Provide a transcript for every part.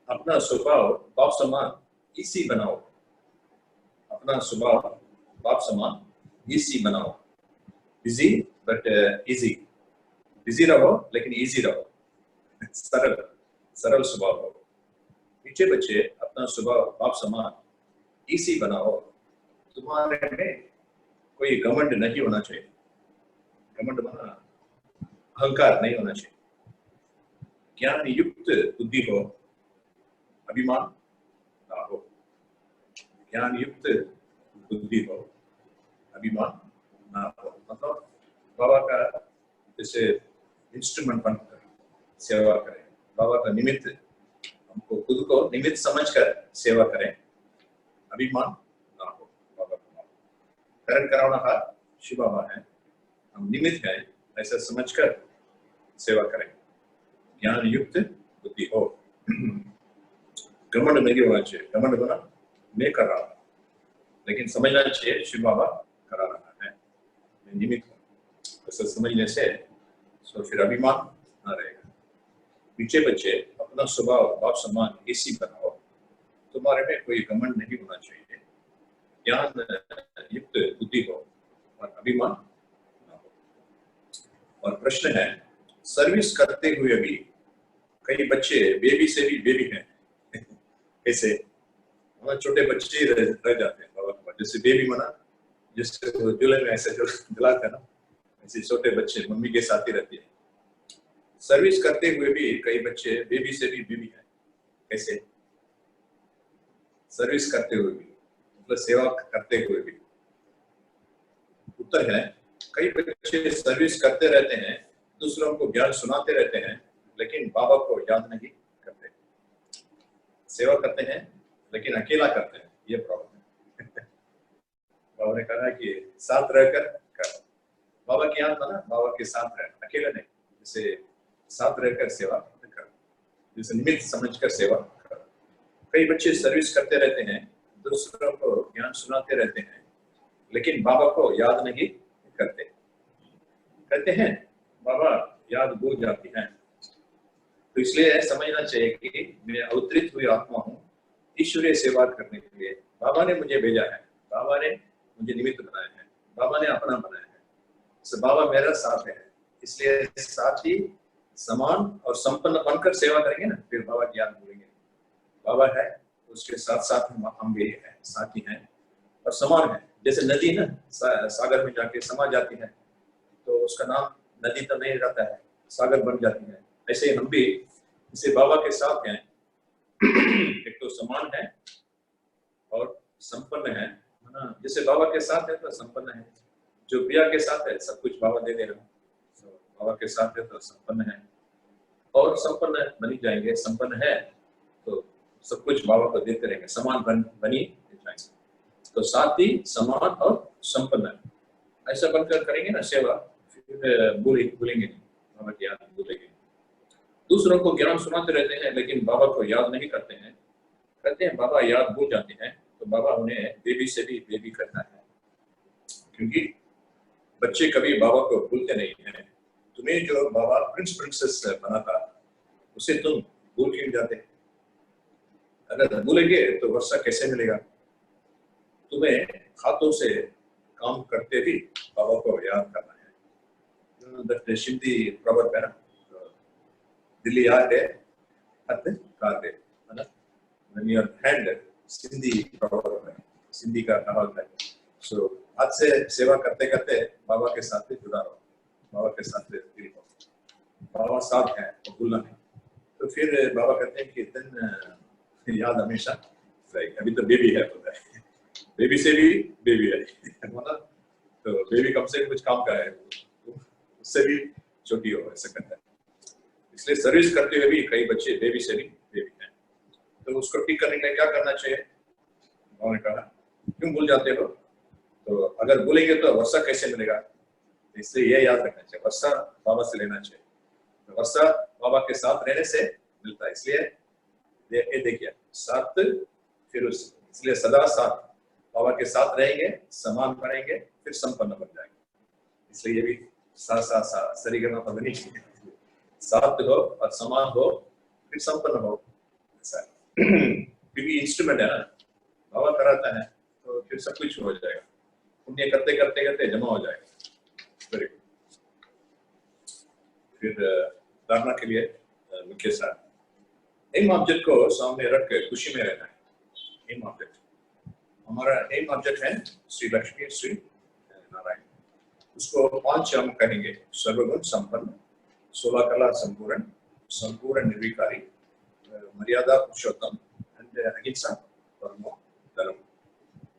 अपना स्वभाव बाप समान इसी बनाओ। अपना स्वभाव बाप समान इसी बनाओ। Busy but easy. बिजी रहो लेकिन इजी रहो। सरल सरल स्वभाव हो। मीठे बच्चे अपना स्वभाव बाप समान इसी बनाओ। तुम्हारे में कोई घमंड नहीं होना चाहिए। घमंड माना अहंकार नहीं होना चाहिए। ज्ञान युक्त बुद्धि हो, अभिमान ना हो। ज्ञान युक्त बुद्धि हो, अभिमान ना हो। मतलब बाबा का जैसे इंस्ट्रूमेंट बनकर सेवा करें, बाबा का निमित्त, हमको खुद को निमित्त समझकर सेवा करें, अभिमान ना हो। बाबा का करण करावना शिव बाबा है, हम निमित्त हैं ऐसा समझकर सेवा करें। ज्ञान युक्त बुद्धि हो। घमंड नहीं होना चाहिए। घमंड बना मैं कर रहा हूं, लेकिन समझना चाहिए शिव बाबा करा रहा है, मैं निमित्त हूं। ऐसा समझने से तो फिर अभिमान ना रहेगा। पीछे बच्चे अपना स्वभाव बाप समान इसी बनाओ। तुम्हारे में कोई घमंड नहीं होना चाहिए। ज्ञान युक्त बुद्धि हो और अभिमान ना हो। और प्रश्न है, सर्विस करते हुए भी कई बच्चे बेबी से भी बेबी हैं। कैसे? छोटे बच्चे ही रह जाते हैं बाबा के पास। जैसे बेबी मना, जिससे दुल्हन में ऐसे जो दिलाते हैं ना, ऐसे छोटे बच्चे मम्मी के साथ ही रहते हैं। सर्विस करते हुए भी कई बच्चे बेबी से भी बेबी हैं। कैसे? सर्विस करते हुए भी मतलब सेवा करते हुए भी। उत्तर है, कई बच्चे सर्विस करते रहते हैं, दूसरों को ज्ञान सुनाते रहते हैं, लेकिन बाबा को याद नहीं करते। सेवा करते हैं लेकिन अकेला करते हैं, ये प्रॉब्लम है। बाबा ने कहा कि साथ रहकर करो। बाबा की याद था ना, बाबा के साथ रह, अकेले नहीं। जैसे साथ रहकर सेवा करो, जैसे निमित्त समझकर सेवा करो। कई बच्चे सर्विस करते रहते हैं, दूसरों को ज्ञान सुनाते रहते हैं, लेकिन बाबा को याद नहीं करते। कहते हैं बाबा याद भूल जाती है। तो इसलिए समझना चाहिए कि मैं अवतरित हुई आत्मा हूँ ईश्वरीय सेवा करने के लिए। बाबा ने मुझे भेजा है, बाबा ने मुझे निमित्त बनाया है, बाबा ने अपना बनाया है। तो बाबा मेरा साथ है, इसलिए साथ ही समान और संपन्न बनकर सेवा करेंगे ना, फिर बाबा की याद भूलेंगे। बाबा है उसके साथ साथ हम भी हैं, साथी हैं और समान है। जैसे नदी ना सागर में जाके समा जाती है तो उसका नाम नदी तो नहीं रहता है, सागर बन जाती है। ऐसे ही हम भी इसे बाबा के साथ हैं। एक तो समान है और संपन्न है ना। जैसे बाबा के साथ है तो संपन्न है, जो प्रिया के साथ है सब कुछ बाबा दे रहा है। तो बाबा के साथ है तो संपन्न है और संपन्न बनी जाएंगे। संपन्न है तो सब कुछ बाबा को देते रहेंगे, समान बनी जाएंगे। तो साथ ही समान और संपन्न ऐसा बनकर करेंगे ना सेवा, फिर भूलेंगे नहीं, बाबा की याद भूलेंगे। दूसरों को ज्ञान सुनाते रहते हैं लेकिन बाबा को याद नहीं करते हैं। कहते हैं बाबा याद भूल जाते हैं, तो बाबा उन्हें बेबी से भी बेबी करता है, क्योंकि बच्चे कभी बाबा को भूलते नहीं हैं। तुम्हें जो बाबा प्रिंस प्रिंसेस बना था उसे तुम भूल क्यों जाते? अगर भूलेंगे तो वर्षा कैसे मिलेगा? तुम्हें हाथों से काम करते भी बाबा को याद करना है। सिंधी प्रवर्ब है ना, दिल्ली याद है हथ कार दे, है ना। When your hand, Sindhi proverb है, सिंधी का कहावत है। सो हाथ से सेवा करते करते बाबा के साथ भी जुड़ा रहो, बाबा के साथ जुड़ी रहो। बाबा साथ है तो भूलना नहीं। तो फिर बाबा कहते हैं कि दिन याद हमेशा रहेगी। अभी तो बेबी है, तो बेबी से भी बेबी है मतलब, तो बेबी कम से कुछ काम का है, उससे भी छोटी हो, ऐसा करता है। इसलिए सर्विस करते हुए भी कई बच्चे बेबी से भी बेबी हैं। तो उसको ठीक करने के लिए क्या करना चाहिए? उन्होंने कहा क्यों भूल जाते हो? तो अगर भूलेंगे तो वर्षा कैसे मिलेगा? इसलिए यह याद रखना चाहिए, वर्षा बाबा से लेना चाहिए। तो वर्षा बाबा के साथ रहने से मिलता है। इसलिए देखिए साथ, फिर इसलिए सदा साथ बाबा के साथ रहेंगे, समान बनेंगे, फिर संपन्न बन जाएंगे। इसलिए ये भी साथ सरिगमा पदनी साथ हो और समान हो, फिर संपन्न हो, ऐसा है। क्योंकि इंस्ट्रूमेंट है ना, बाबा कराता है तो फिर सब कुछ हो जाएगा, पुण्य करते करते करते जमा हो जाएगा। Very good. फिर धारणा के लिए मुख्य सार एम ऑब्जेक्ट को सामने रख कर खुशी में रहना है। एम ऑब्जेक्ट, हमारा एम ऑब्जेक्ट है श्री लक्ष्मी श्री नारायण। उसको 5 हम कहेंगे, सर्वगुण संपन्न, 16 कला संपूर्ण, संपूर्ण निर्विकारी, मर्यादा पुरुषोत्तम एंड अहिंसा परमो धर्म।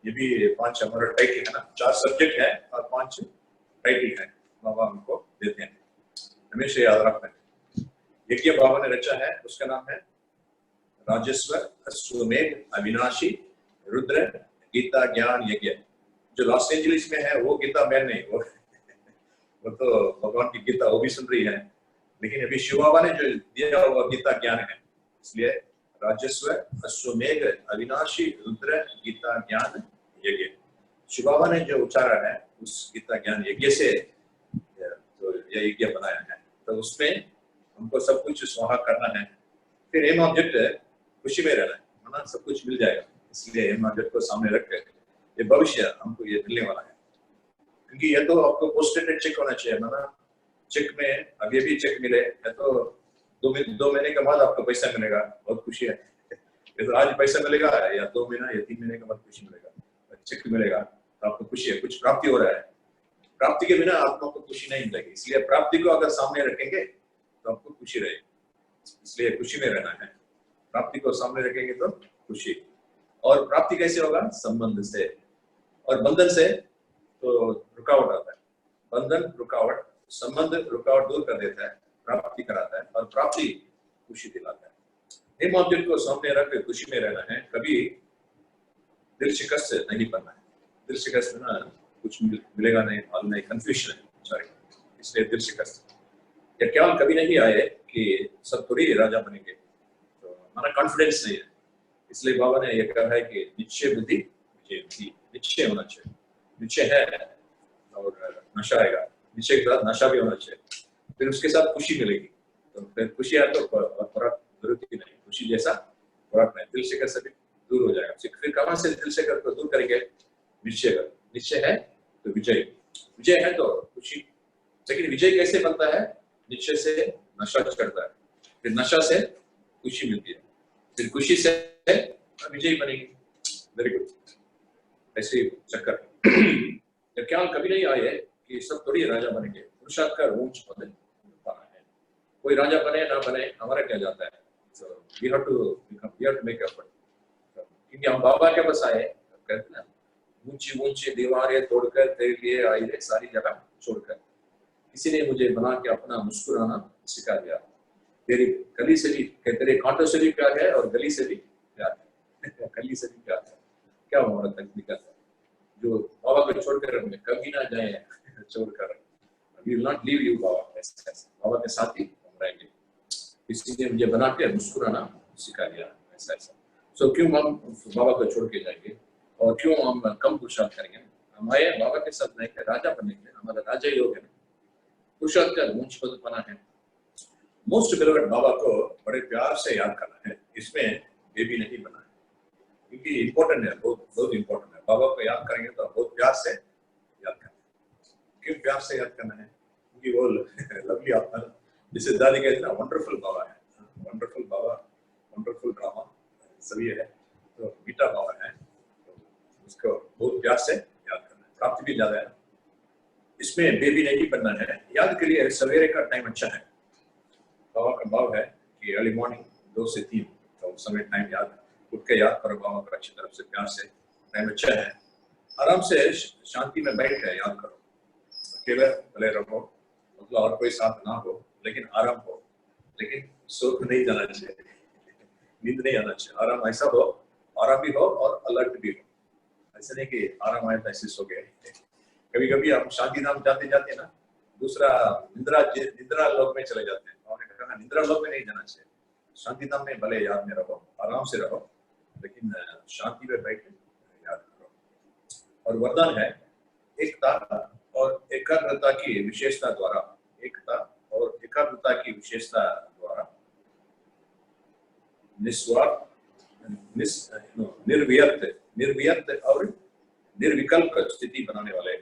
ये भी 5 हमारा टाइटल है ना, 4 सब्जेक्ट है और 5 टाइटल है बाबा हमको देते हैं, हमेशा याद रखना है। यज्ञ बाबा ने रचा है, उसका नाम है राजस्व अश्वमेध अविनाशी रुद्र गीता ज्ञान यज्ञ। जो लॉस एंजलिस में है वो गीता मैन नहीं, वो तो भगवान की गीता वो भी सुन रही है, लेकिन अभी शिव बाबा ने जो दिया वो गीता ज्ञान है, इसलिए राजस्व अश्वमेघ अविनाशी रुद्र गीता ज्ञान यज्ञ। शिव बाबा ने जो उच्चारा है उस गीता ज्ञान यज्ञ से तो यह यज्ञ बनाया है, तो उसमें हमको सब कुछ स्वाहा करना है। फिर एम ऑब्जेक्ट खुशी में रहना है, माना सब कुछ मिल जाएगा, इसलिए एम ऑब्जेक्ट को सामने रख कर ये भविष्य हमको ये मिलने वाला है। क्योंकि ये तो आपको पोस्टेड चेक होना चाहिए, माना चेक में अभी भी चेक मिले है तो 2 महीने के बाद आपको पैसा मिलेगा, बहुत खुशी है। ये तो आज पैसा मिलेगा या 2 महीना या 3 महीने के बाद खुशी मिलेगा, चेक मिलेगा तो आपको खुशी है, कुछ प्राप्ति हो रहा है। प्राप्ति के बिना आत्मा को खुशी नहीं मिलेगी, इसलिए प्राप्ति को अगर सामने रखेंगे तो आपको खुशी रहेगी, इसलिए खुशी में रहना है। प्राप्ति को सामने रखेंगे तो खुशी, और प्राप्ति कैसे होगा? संबंध से, और बंधन से तो रुकावट आता है। बंधन रुकावट, संबंध रुकावट दूर कर देता है, प्राप्ति कराता है, और प्राप्ति खुशी दिलाता है। एम ऑब्जेक्ट को सामने रख खुशी में रहना है, कभी दिल शिकस्त नहीं बनना है। दिल शिकस्त ना कुछ मिलेगा नहीं, मालूम नहीं, कंफ्यूजन है, सॉरी, इसलिए दिल शिकस्त। यह ख्याल कभी नहीं आए कि सब थोड़ी राजा बनेंगे, तो हमारा कॉन्फिडेंस नहीं है, इसलिए बाबा ने यह कहा है कि निश्चय बुद्धि विजय बुद्धि, निश्चय होना चाहिए। निश्चय है और नशा आएगा, निश्चय के साथ नशा भी होना चाहिए, फिर उसके साथ खुशी मिलेगी, तो फिर खुशी है तो फर्क जरूरत ही नहीं, खुशी जैसा फर्क नहीं, दिल शिकस्त से दूर हो जाएगा। फिर कहाँ से दिल शिकस्त को दूर करेंगे? निश्चय कर, निश्चय है तो विजय, विजय है तो खुशी। लेकिन विजय कैसे बनता है? निश्चय से नशा चढ़ता है, फिर नशा से खुशी मिलती है, फिर खुशी से विजय बनेगी। वेरी गुड, ऐसे चक्कर। ख्याल कभी नहीं आए कि सब थोड़ी राजा बनेंगे, पुरुषार्थ कर ऊंच पद पाना है। कोई राजा बने ना बने हमारा क्या जाता है, so we have to make effort, क्योंकि हम बाबा के पास आए, कहते ना ऊंची ऊंची दीवारें तोड़कर तेरे लिए आई है सारी जगह छोड़कर, किसी ने मुझे बना के अपना मुस्कुराना सिखा दिया, तेरी गली से भी, तेरे कांटों से भी प्यार है और गली से भी प्यार है, गली से भी प्यार है। क्या हमारा तकनीक है जो बाबा को छोड़कर हमें कभी ना जाए, छोड़कर we will not leave you बाबा, बाबा के साथ ही हम रहेंगे, किसी ने मुझे बना के मुस्कुराना सिखा दिया, ऐसा ऐसा। सो क्यों हम बाबा को छोड़ के जाएंगे और क्यों हम कम पुरुषार्थ करेंगे? हम आए बाबा के साथ नहीं, राजा बनने के, हमारा राजा ही हो गया, पुरुषार्थ कर ऊंच पद बना है। मोस्ट बिलोवेड बाबा को बड़े प्यार से याद करना है, इसमें बेबी नहीं बना है, क्योंकि इम्पोर्टेंट है, बहुत बहुत इम्पोर्टेंट है। बाबा को याद करेंगे तो बहुत प्यार से याद करना है। क्यों प्यार से याद करना है? क्योंकि वो लवली आत्मा, जिसे दादी कहते हैं वंडरफुल बाबा है, वंडरफुल बाबा, वंडरफुल ड्रामा सभी है, तो मीठा बाबा है, तो उसको बहुत प्यार से याद करना है, प्राप्ति भी ज्यादा है। इसमें बेबी नहीं बनना है। याद के लिए सवेरे का टाइम अच्छा है, बाबा का भाव है कि अर्ली मॉर्निंग 2 से 3, तो उस समय टाइम याद, उठ के याद करो बाबा को अच्छी तरफ से, प्यार से, टाइम अच्छा है। आराम से शांति में बैठ के याद करो, अकेले भले रहो, मतलब और कोई साथ ना हो, लेकिन आराम हो, लेकिन सो नहीं जाना चाहिए, नींद नहीं आना चाहिए, आराम ऐसा हो, आराम भी हो और अलर्ट भी हो, ऐसा नहीं कि आराम आए तो ऐसे सो गए। कभी कभी हम शांति धाम जाते जाते ना दूसरा निद्रा लोक में चले जाते हैं, उन्होंने कहा निद्रा लोक में नहीं जाना चाहिए, शांति धाम में भले याद में रहो, आराम से रहो, लेकिन शांति में बैठ याद करो। और वरदान है एकता और एकाग्रता की विशेषता द्वारा, एकता और एकाग्रता की विशेषता द्वारा निस्वार्थ निर्व्यर्थ निर्व्यर्थ और निर्विकल्प स्थिति बनाने वाले,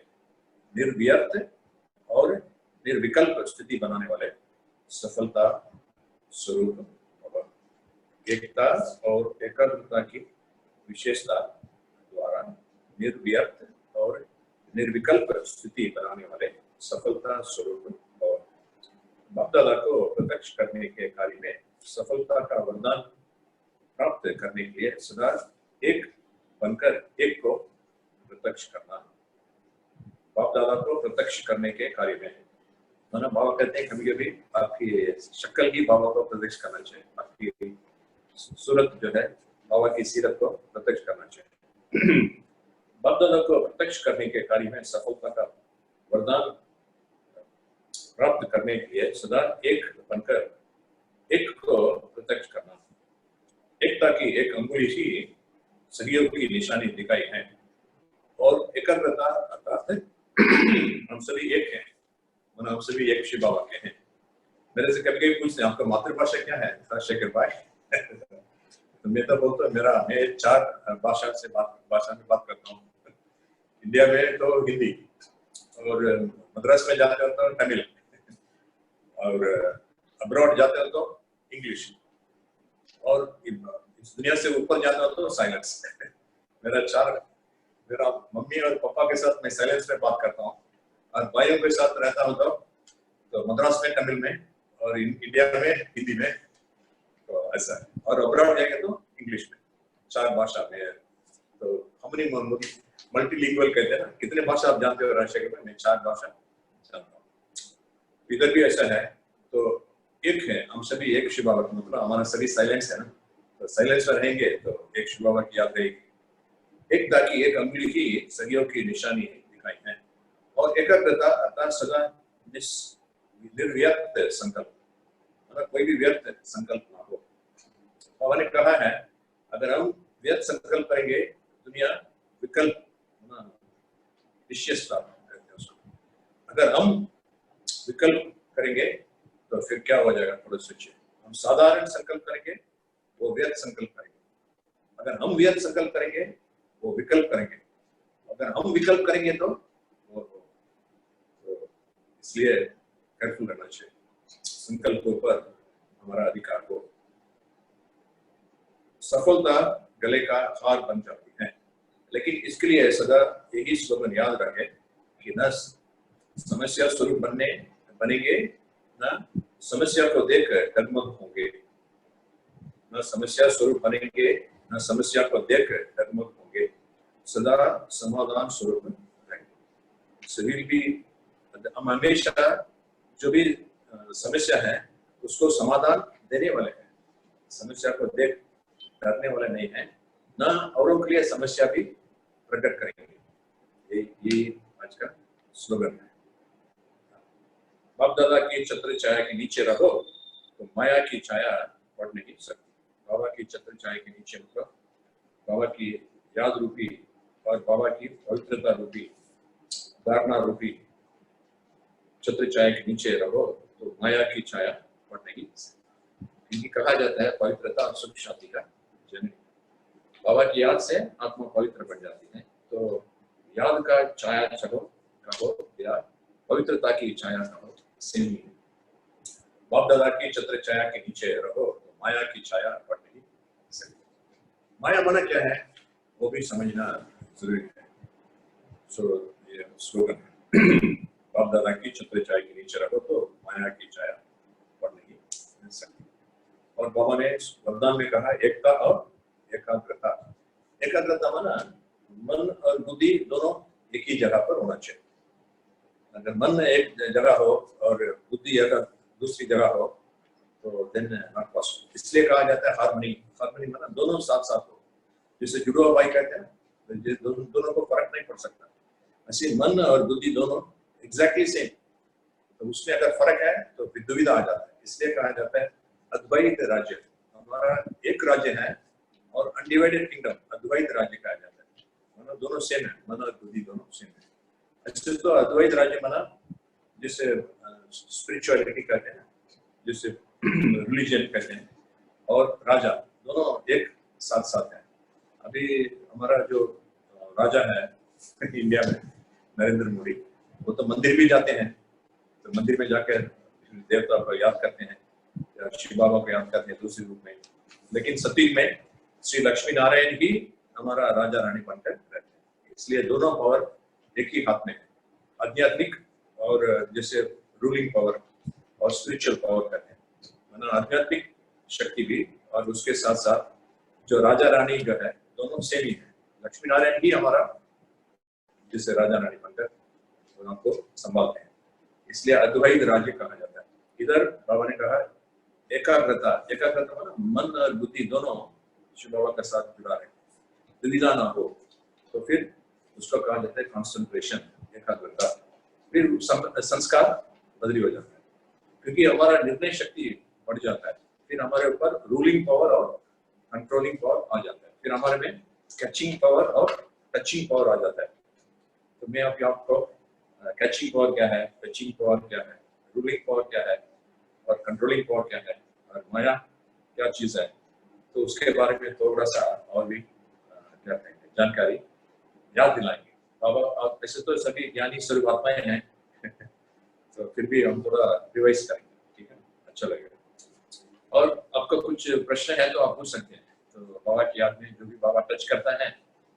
निर्व्यर्थ और निर्विकल्प स्थिति बनाने वाले सफलता स्वरूप भव। एकता और एकाग्रता की विशेषता द्वारा निर्व्यर्थ और निर्विकल्प स्थिति बनाने वाले सफलता स्वरूप भव। बाप दादा को प्रत्यक्ष करने के कार्य में सफलता का वरदान प्राप्त करने के लिए सदा एक बनकर एक को प्रत्यक्ष करना। बाप दादा को प्रत्यक्ष करने के कार्य में माना बाबा कहते हैं कभी कभी आपकी शक्ल ही बाबा को प्रत्यक्ष करना चाहिए, आपकी सूरत जो है बाबा की सीरत को प्रत्यक्ष करना चाहिए। बाप दादा को प्रत्यक्ष करने के कार्य में सफलता का वरदान प्राप्त करने के लिए सदा एक बनकर एक को प्रत्यक्ष करना। एकता की एक अंगुली ही सहयोग की निशानी दिखाई है और एकाग्रता अर्थात हम सभी एक हैं, हम सभी एक शिव बाबा के हैं। मेरे से कभी कभी पूछते हैं आपका मातृभाषा क्या है शेखर भाई? तो मैं तो बोलता हूँ मैं 4 भाषा में बात करता हूँ। इंडिया में तो हिंदी और मद्रास में जाते हो तो तमिल और अब्रॉड जाते हो तो इंग्लिश और इस दुनिया से ऊपर जाता हो तो साइलेंस। मेरा मम्मी और पापा के साथ मैं साइलेंस में बात करता हूँ और भाइयों के साथ रहता हूँ तो मद्रास में तमिल में और इंडिया में हिंदी में, तो ऐसा है। और अब्रॉड जाएंगे तो इंग्लिश में, 4 भाषा में है। तो हम मल्टीलिंगुअल कहते हैं ना। कितने भाषा आप जानते हो राजशेखर में? मैं 4 भाषा जानता हूँ। इधर भी ऐसा है। तो एक है, हम सभी एक शिव बाबा, मतलब हमारा सभी साइलेंस है ना, तो साइलेंस में रहेंगे तो एक शिव बाबा की याद रहेगी। एकता की एक अंगुली की सहयोग की निशानी दिखाई है और एकाग्रता अर्थात सदा निर्व्यर्थ संकल्प, मतलब कोई भी व्यर्थ संकल्प ना हो। बाबा ने कहा है अगर हम व्यर्थ संकल्प करेंगे दुनिया विकल्प निश्चय करते हैं उसको। अगर हम विकल्प करेंगे तो फिर क्या हो जाएगा? थोड़ा सोचिए। हम साधारण संकल्प करेंगे वो व्यर्थ संकल्प करेंगे, अगर हम व्यर्थ संकल्प करेंगे वो विकल्प करेंगे, अगर हम विकल्प करेंगे तो इसलिए केयरफुल रहना चाहिए संकल्प के ऊपर हमारा अधिकार हो। सफलता गले का हार बन जाती है, लेकिन इसके लिए सदा यही स्लोगन याद रखें कि न समस्या स्वरूप बनेंगे, न समस्या को देखकर डगमग होंगे। न समस्या स्वरूप बनेंगे, न समस्या को देखकर डगमग होंगे, सदा समाधान स्वरूप रहेंगे। सभी भी हम हमेशा जो भी समस्या है उसको समाधान देने वाले हैं, समस्या को देख डरने वाले नहीं है, न औरों के लिए समस्या भी प्रकट करेंगे। ये आज का स्लोगन है। बाप दादा की छत्र छाया के नीचे रहो तो माया की छाया पड़ नहीं सकती। बाबा की छत्र छाया के नीचे मतलब बाबा की याद रूपी और बाबा की पवित्रता रूपी धारणा रूपी छत्र छाया के नीचे रहो तो माया की छाया पड़ नहीं सकती। इनकी कहा जाता है पवित्रता और सुख शांति का जनक। बाबा की याद से आत्मा पवित्र बन जाती है। तो याद का छाया कहो या पवित्रता की छाया कहो, सेम ही है। बाप दादा की छत्र छाया के नीचे रहो तो माया की छाया पड़ नहीं सकती। माया माना क्या है वो भी समझना जरूरी है। सो ये स्लोगन है बाप दादा की छत्र छाया के नीचे रहो तो माया की छाया पड़ नहीं सकती। और बाबा ने वरदान में कहा एकता और एकाग्रता। एकाग्रता माना मन और बुद्धि दोनों एक ही जगह पर होना चाहिए। अगर मन एक जगह हो और बुद्धि अगर दूसरी जगह हो तो देन नॉट पॉसिबल। इसलिए कहा जाता है हार्मनी। हार्मनी माना दोनों साथ साथ हो, जिसे जुड़वा भाई कहते हैं, दोनों को फर्क नहीं पड़ सकता। ऐसे मन और बुद्धि दोनों एग्जैक्टली सेम, तो उसमें अगर फर्क है तो फिर दुविधा आ जाता है। इसलिए कहा जाता है अद्वैत राज्य। हमारा एक राज्य है और अनडिवाइडेड किंगडम अद्वैत राज्य कहा जाता है। मतलब दोनों सेम है, मन और बुद्धि दोनों सेम है। ऐसे तो अद्वैत राज्य माना जिसे स्पिरिचुअलिटी कहते हैं, जिसे रिलीजन कहते हैं, और राजा दोनों एक साथ साथ हैं। अभी हमारा जो राजा है इंडिया में, नरेंद्र मोदी, वो तो मंदिर भी जाते हैं, तो मंदिर में जाकर देवता को याद करते हैं या शिव बाबा को याद करते हैं दूसरे रूप में, लेकिन सतीश में श्री लक्ष्मी नारायण ही हमारा राजा रानी बनकर रहते हैं। इसलिए दोनों पावर एक ही हाथ में है, आध्यात्मिक और जैसे रूलिंग पावर और स्पिरिचुअल पावर कहते हैं, आध्यात्मिक शक्ति भी और उसके साथ साथ जो राजा रानी जो है दोनों सेम ही है। लक्ष्मी नारायण ही हमारा जिसे राजा रानी बनकर दोनों को संभालते हैं, इसलिए अद्वैत राज्य कहा जाता है। इधर बाबा ने कहा एकाग्रता, एकाग्रता मतलब मन और बुद्धि दोनों शिव बाबा के साथ जुड़ा रहे, दुविधा ना हो, तो फिर उसको कहा जाता है कॉन्सेंट्रेशन, एकाग्रता। फिर संस्कार बदली हो जाता है, क्योंकि हमारा निर्णय शक्ति बढ़ जाता है, फिर हमारे ऊपर रूलिंग पावर और कंट्रोलिंग पावर आ जाता है, फिर हमारे में कैचिंग पावर और टचिंग पावर आ जाता है। तो मैं आपको कैचिंग पावर क्या है, टचिंग पावर क्या है, रूलिंग पावर क्या है और कंट्रोलिंग पावर क्या है और माया क्या चीज़ है, तो उसके बारे में थोड़ा सा और भी क्या कहेंगे जानकारी याद दिलाएंगे। बाबा आप ऐसे तो सभी ज्ञानी स्वरूप आत्माएं हैं तो फिर भी हम थोड़ा रिवाइज करेंगे, ठीक है, अच्छा लगेगा। और आपका कुछ प्रश्न है तो आप पूछ सकते हैं, तो बाबा की याद में जो भी बाबा टच करता है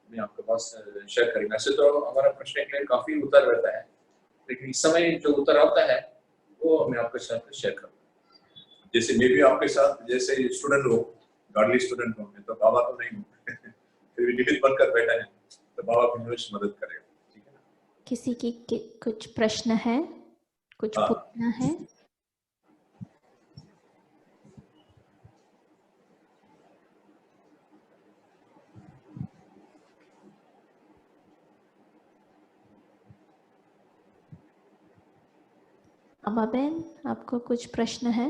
मैं आपके पास शेयर करेंगे। ऐसे तो हमारा प्रश्न के लिए काफी उत्तर रहता है, लेकिन इस समय जो उत्तर आता है वो मैं आपके साथ शेयर करूँगा। जैसे मैं भी आपके साथ जैसे स्टूडेंट हो, गॉडली स्टूडेंट हूँ, तो बाबा तो नहीं हूँ फिर भी निमित्त बनकर बैठा है, तो बाबा भी मुझे मदद करेगा, ठीक है ना। किसी की कुछ प्रश्न है, कुछ पूछना है? अम्मा बहन, आपको कुछ प्रश्न है?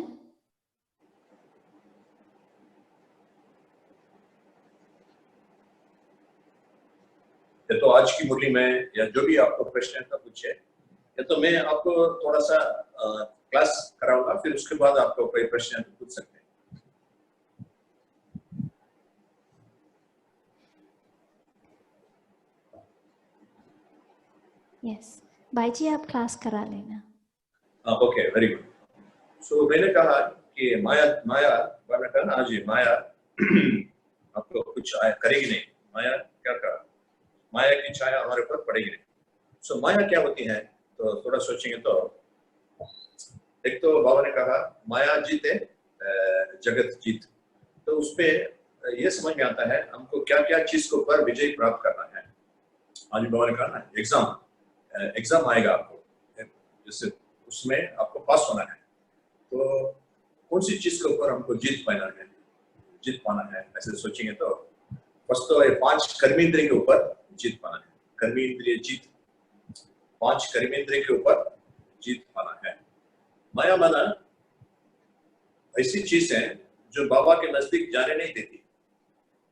या तो आज की मुरली में या जो भी आपको प्रश्न है तो पूछे, या तो मैं आपको थोड़ा सा क्लास कराऊंगा, फिर उसके बाद आपको कोई प्रश्न है तो पूछ सकते हैं। यस, भाई जी आप क्लास करा लेना। Okay, very good. सो मैंने कहा कि माया मैंने कहा ना आज ये माया आपको कुछ करेगी नहीं। माया क्या कहा, माया की छाया हमारे ऊपर पड़ेगी नहीं। सो माया क्या होती है, तो थोड़ा सोचेंगे तो एक तो बाबा ने कहा माया जीते जगत जीत, तो उसपे ये समझ में आता है हमको क्या क्या चीज के ऊपर विजय प्राप्त करना है। आज बाबा ने कहा ना एग्जाम आएगा आपको, जैसे उसमें आपको पास होना है, तो कौन सी चीज के ऊपर हमको जीत पाना है ऐसे सोचेंगे तो बस तो ये 5 कर्मेंद्रिय के ऊपर जीत पाना है। कर्मेंद्रिय जीत, 5 कर्मेंद्रिय के ऊपर जीत पाना है। माया माना ऐसी चीज है जो बाबा के नजदीक जाने नहीं देती।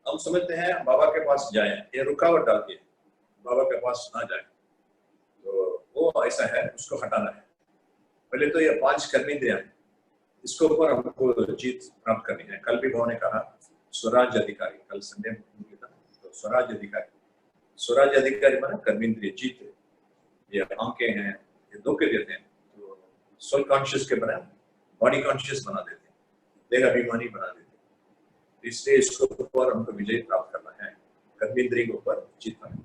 हम समझते हैं बाबा के पास जाए, ये रुकावट डालती है, बाबा के पास ना जाए, तो वो ऐसा है, उसको हटाना है। पहले तो ये 5 कर्मेंद्रियां हैं, इसके ऊपर हमको जीत प्राप्त करनी है। कल भी बाबा ने कहा स्वराज अधिकारी, कल संडे में था, तो स्वराज अधिकारी माना कर्मेंद्रिय जीत। ये आंखें हैं, ये धोखे देते हैं, तो सोल कॉन्शियस के बना बॉडी कॉन्शियस बना देते हैं, देह अभिमानी बना देते हैं। इसलिए इसके ऊपर हमको विजय प्राप्त करना है, कर्मेंद्रिय के ऊपर जीत पाना।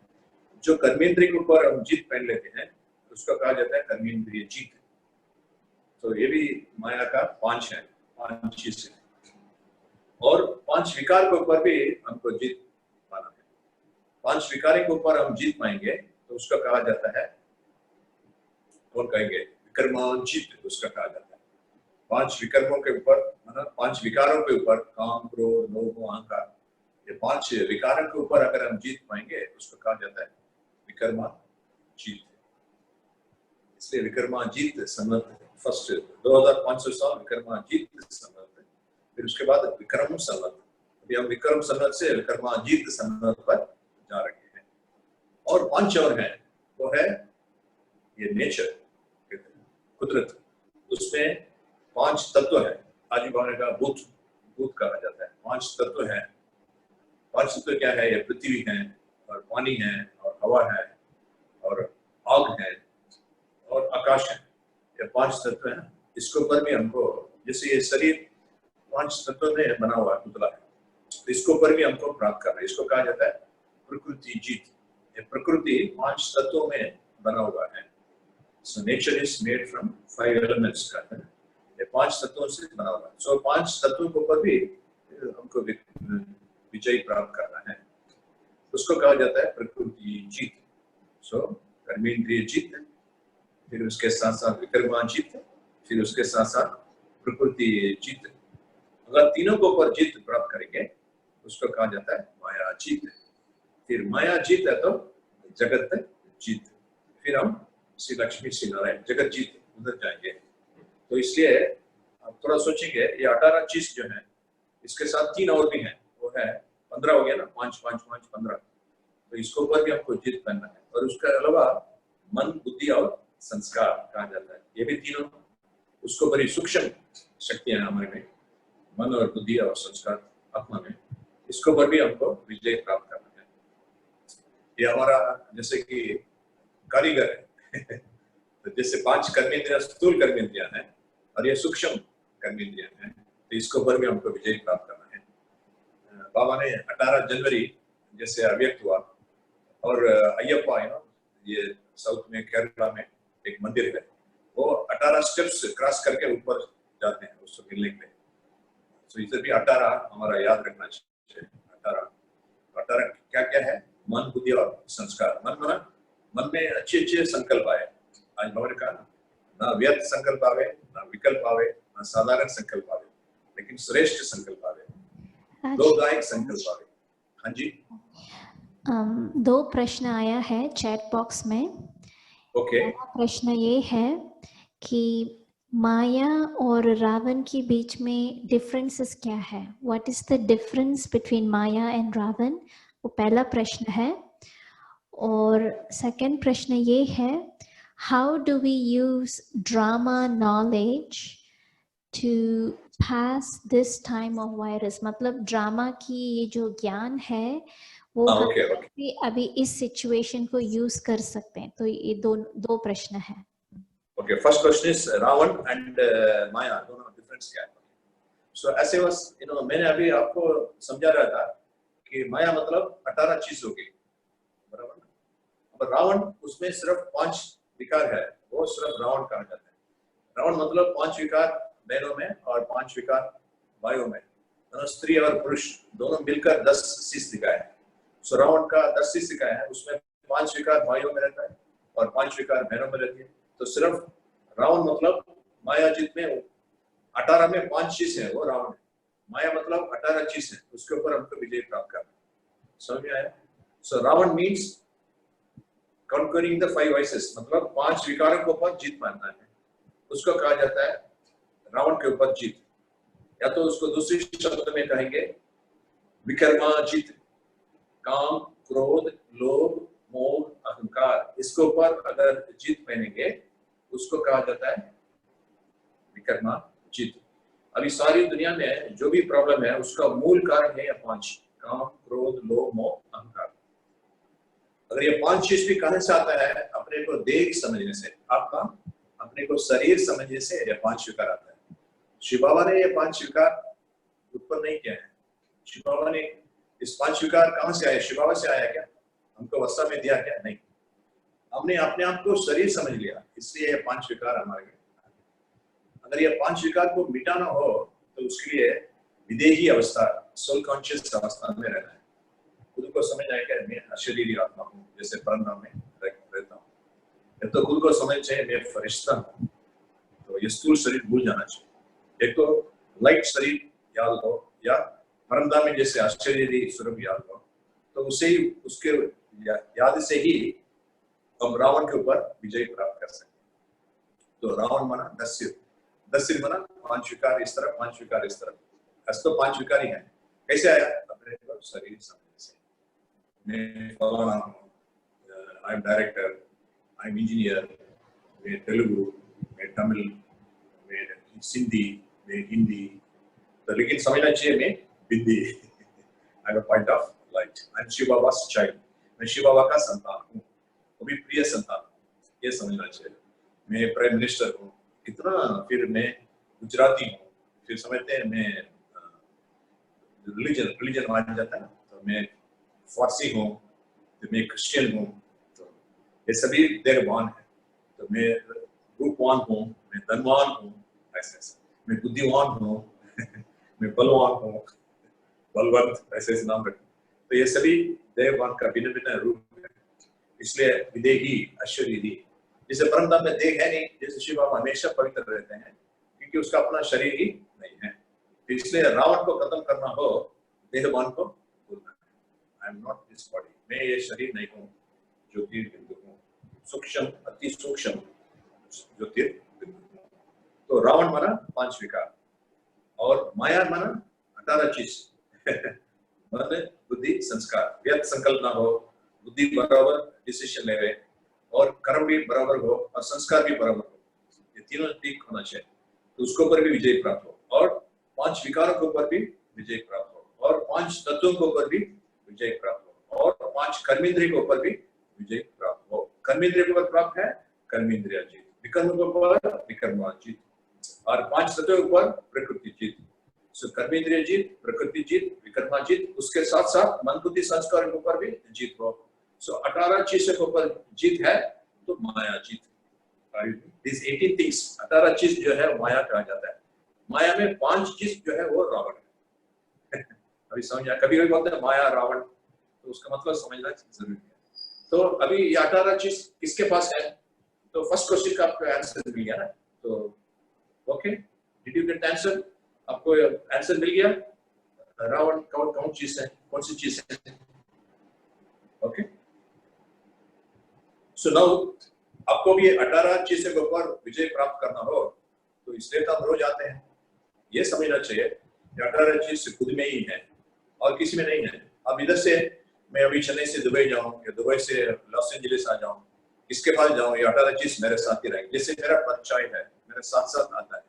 जो कर्मेंद्रिय के ऊपर हम जीत पहन लेते हैं उसको कहा जाता है कर्मेंद्रिय जीत। तो ये भी माया का 5 है, 5 चीज है। और 5 विकार के ऊपर भी हमको जीत पाना है। 5 विकारों के ऊपर हम जीत पाएंगे तो उसका कहा जाता है, कौन कहेंगे, विकर्मांचित उसका कहा जाता है। 5 विकर्मों के ऊपर, मतलब 5 विकारों के ऊपर, काम क्रोध लोभ अहंकार, ये 5 विकारों के ऊपर अगर हम जीत पाएंगे उसको कहा जाता है विकर्मांचित। इसलिए विकर्मांचित संवत फर्स्ट 2500 साल विकर्मांचित संवत, फिर उसके बाद विक्रम संवत। अभी हम विक्रम संवत से विक्रमांचित संवत पर जा रहे हैं। और 5 और हैं, वो है ये नेचर, कुदरत, उसमें 5 तत्व है। आज बाबा ने कहा भूत कहा जाता है। 5 तत्व है, पांच तत्व क्या है? ये पृथ्वी है और पानी है और हवा है और आग है और आकाश है। ये पांच तत्व हैं। इसके ऊपर भी हमको, जैसे ये शरीर पांच तत्वों में बना हुआ पुतला है, तो इसके ऊपर भी हमको प्राप्त करना है। इसको कहा जाता है प्रकृति जीत। ये प्रकृति पांच तत्वों में बना हुआ है। So nature is made from 5 elements का है। ये पांच तत्वों से बना हुआ है। So पांच तत्वों के ऊपर भी हमको विजय प्राप्त करना है। उसको कहा जाता है प्रकृति जीत। So कर्मेंद्रिय जीत, फिर उसके साथ साथ विकर्मा जीत, फिर उसके साथ साथ प्रकृति जीत। अगर तीनों के ऊपर जीत प्राप्त करेंगे उसको कहा जाता है माया जीत। फिर माया जीत है तो जगत जीत। फिर हम श्री लक्ष्मी श्री नारायण जगत जीत उधर जाएंगे। तो इसलिए आप थोड़ा सोचेंगे, ये 18 चीज जो है इसके साथ 3 और भी हैं, वो है 15 हो गया ना, 5 5 5 15। तो इसके ऊपर भी हमको जीत करना है। और उसके अलावा मन, बुद्धि और संस्कार कहा जाता है। ये भी तीनों उसको बड़ी सूक्ष्म शक्तियां हमारे में, मन और बुद्धि और संस्कार आत्मा में। इसके ऊपर भी हमको विजय प्राप्त करना है। ये हमारा जैसे कि कारीगर है तो जैसे 5 कर्मेंद्रियां स्थूल कर्मेंद्रियां हैं और ये सूक्ष्म कर्मेंद्रियां हैं, तो इसके ऊपर भी हमको विजय प्राप्त करना है। बाबा ने 18 जनवरी जैसे अव्यक्त हुआ, और अयप्पा है ना, ये साउथ में केरला में एक मंदिर है, वो 18 स्टेप्स क्रॉस करके ऊपर जाते हैं उसको मिलने के लिए। तो इसे भी 18 हमारा याद रखना चाहिए। 18 क्या क्या है? मन, बुद्धि और संस्कार। मन में अच्छे अच्छे संकल्प आए। आज बाबा ने कहा ना व्यर्थ संकल्प आवे, ना विकल्प आवे, ना साधारण संकल्प आवे, लेकिन श्रेष्ठ संकल्प आवे, लोकदायक संकल्प आवे। हाँ जी। 2 प्रश्न आया है चैट बॉक्स में। ओके। प्रश्न ये है कि माया और रावण के बीच में डिफरेंसेस क्या है? What is the difference between Maya and Ravan? वो पहला प्रश्न है। और सेकंड प्रश्न ये है, how do we use drama knowledge to pass this time of virus? मतलब ड्रामा की ये जो ज्ञान है वो हम अभी इस सिचुएशन को यूज कर सकते हैं। तो ये दो प्रश्न है। Okay, first question is Ravan and Maya, दोनों डिफरेंस क्या है? सो ऐसे बस मैंने अभी आपको समझा रहा था कि माया मतलब 18 चीज हो गई, बराबर ना? अब रावण उसमें सिर्फ 5 विकार है, वो सिर्फ रावण कहा जाता है। रावण मतलब 5 विकार बहनों में और 5 विकार भाइयों में, स्त्री और पुरुष दोनों मिलकर 10 शीश दिखाए हैं। सो रावण का 10 शीश दिखाया है, उसमें 5 विकार भाइयों में रहता है और 5 विकार बहनों में रहती है। तो सिर्फ रावण मतलब माया जीत में 18 में 5 चीज है, वो रावण है। माया मतलब 18 चीज है, उसके ऊपर हमको विजय प्राप्त करना। समझ में आया? So Ravan means conquering the 5 vices, मतलब 5 विकारों के ऊपर जीत पाना है, उसको कहा जाता है रावण के ऊपर जीत। या तो उसको दूसरी शब्द में कहेंगे विकर्मा जीत। काम, क्रोध, लोभ, मोह, अहंकार, इसके ऊपर अगर जीत पहनेंगे उसको कहा जाता है विकर्मा जीत। अभी सारी दुनिया में जो भी प्रॉब्लम है उसका मूल कारण है ये 5, काम, क्रोध, लोभ, मोह, अहंकार। अगर ये 5 चीज भी कहां से आता है? अपने को देह समझने से, आपका अपने को शरीर समझने से ये 5 विकार आता है। शिव बाबा ने ये 5 विकार उत्पन्न नहीं किया है। शिव बाबा ने इस 5 विकार कहां से आए? शिव बाबा से आया क्या? हमको अवस्था में दिया क्या? नहीं, हमने अपने आप को शरीर समझ लिया, इसलिए ये 5 विकार हमारे में। अगर ये 5 विकार को मिटाना हो तो उसके लिए विदेही अवस्था, सोल कॉन्शियस अवस्था में रहना है। खुद को समझ आएगा मैं अशरीरी आत्मा हूँ, जैसे परमधाम में रहता हूँ। या तो खुद को समझ चाहिए मैं फरिश्ता हूँ, तो ये स्थूल शरीर भूल जाना चाहिए। एक तो लाइट शरीर याद हो, या परमधाम में जैसे अशरीरी स्वरूप याद हो, तो उसे ही उसके याद से ही हम रावण के ऊपर विजय प्राप्त कर सकते हैं। तो रावण माना 10 सिर माना 5 विकार इस तरफ, 5 विकार इस तरफ। ऐसे तो 5 विकार ही है। कैसे आया? अपने को शरीर समझने से। मैं फलाना हूँ, I am director, I am engineer, मैं तेलुगु, मैं तमिल, मैं सिंधी, मैं हिंदी। तो लेकिन समझना चाहिए मैं बिंदी। I have a point of light. I'm Shiv Baba's child. मैं शिव बाबा का संतान हूँ, वो भी प्रिय संतान, ये समझना चाहिए। मैं प्राइम मिनिस्टर हूँ, कितना, फिर मैं गुजराती हूँ, फिर समझते हैं मैं रिलीजन मान जाता है ना, तो मैं फारसी हूँ, तो मैं क्रिश्चियन हूँ, तो ये सभी देववान है। तो मैं रूपवान हूँ, मैं धनवान हूँ, ऐसे ऐसे, मैं बुद्धिवान हूँ, मैं बलवान हूँ, बलवंत, ऐसे ऐसे नाम रखे। तो ये सभी देववान का भिन्न भिन्न रूप है, इसलिए विदेही ऐश्वर्यी, जिसे परमधाम में देह है नहीं, जैसे शिव बाबा हमेशा पवित्र रहते हैं, क्योंकि उसका अपना शरीर ही नहीं है। इसलिए रावण को खत्म करना हो, देहवान को बोलना है, I am not this body, मैं ये शरीर नहीं हूँ, ज्योतिर्बिंदु हूँ, सूक्ष्म, अति सूक्ष्म ज्योतिर्बिंदु हूँ। तो रावण माना 5 विकार, और माया माना 18 चीज मन, बुद्धि, संस्कार, व्यर्थ संकल्प ना हो, बुद्धि बराबर डिसीजन लेवे, और कर्म भी बराबर हो, और संस्कार भी बराबर हो, ये तीनों ठीक होना चाहिए, तो उसके ऊपर भी विजय प्राप्त हो, और 5 विकारों के ऊपर भी विजय प्राप्त हो, और 5 तत्वों के ऊपर भी विजय प्राप्त हो, और 5 कर्मेंद्रिय के ऊपर भी विजय प्राप्त हो। कर्मेंद्रिय के ऊपर प्राप्त है कर्मेंद्रिय जीत, विकर्म के ऊपर विकर्म जीत, और 5 तत्वों के ऊपर प्रकृति जीत। सो कर्मेंद्रिय जीत, प्रकृति जीत, विकर्मा जीत, उसके साथ साथ मन बुद्धि संस्कार के ऊपर भी जीत हो। सो 18 चीजों के ऊपर जीत है तो माया जीत। These 18 things, 18 चीज जो है माया कहा जाता है। माया में 5 चीज जो है वो रावण है। अभी समझ आया, कभी कभी बोलते हैं माया रावण, तो उसका मतलब समझना जरूरी है। तो अभी ये 18 चीज किसके पास है? तो फर्स्ट क्वेश्चन का आपको आंसर मिल गया ना, तो okay, did you get answer? आपको आंसर मिल गया, रावण कौन चीज है, कौन सी चीज है? ओके, सो नाउ आपको भी 18 चीजों के ऊपर विजय प्राप्त करना हो, तो इसलिए तो हम रोज आते हैं। ये समझना चाहिए कि 18 चीज खुद में ही है और किसी में नहीं है। अब इधर से मैं अभी चेन्नई से दुबई जाऊं या दुबई से लॉस एंजलिस आ जाऊं, इसके पास जाऊं, ये 18 चीज मेरे साथ ही रहेंगे। जैसे मेरा परिचय है, मेरे साथ साथ आता है,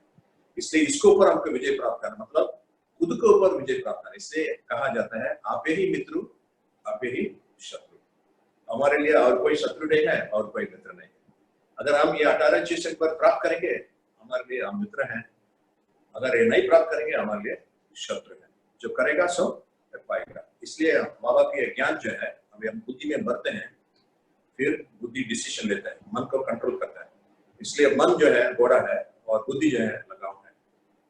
इसलिए इसके ऊपर हमको विजय प्राप्त करना, मतलब खुद के ऊपर विजय प्राप्त करना। इसलिए कहा जाता है आप ही मित्र, आप ही शत्रु। हमारे लिए और कोई शत्रु नहीं है और कोई मित्र नहीं है। अगर हम ये 18 चीजें पर प्राप्त करेंगे, हमारे लिए हम मित्र हैं। अगर ये नहीं प्राप्त करेंगे, हमारे लिए शत्रु है। जो करेगा सो पाएगा। इसलिए माँ बाप के ज्ञान जो है, अभी हम बुद्धि में बढ़ते हैं, फिर बुद्धि डिसीजन लेता है, मन को कंट्रोल करता है। इसलिए मन जो है घोड़ा है और बुद्धि जो है लगाम है।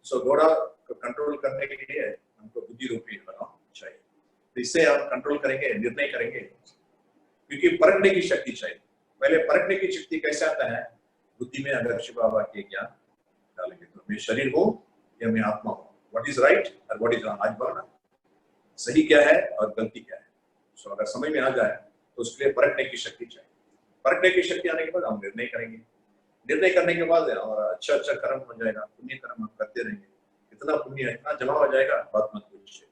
सो घोड़ा को कंट्रोल करने के लिए हमको बुद्धि रूपी लगाम चाहिए। तो इससे हम कंट्रोल करेंगे, निर्णय करेंगे, क्योंकि परखने की शक्ति चाहिए। पहले परखने की शक्ति कैसे आता है? बुद्धि में अगर शिव बाबा के ज्ञान डालेंगे, तो मैं शरीर हूँ या मैं आत्मा हूँ, व्हाट इज राइट और व्हाट इज रॉन्ग, आज बोलना सही क्या है और गलती क्या है। सो अगर समझ में आ जाए तो उसके लिए परखने की शक्ति चाहिए। परखने की शक्ति आने के बाद हम निर्णय करेंगे। निर्णय करने के बाद हमारा अच्छा अच्छा कर्म हो जाएगा, पुण्य कर्म हम करते रहेंगे। इतना पुण्य इतना जमा हो जाएगा, बात मत पूछिए।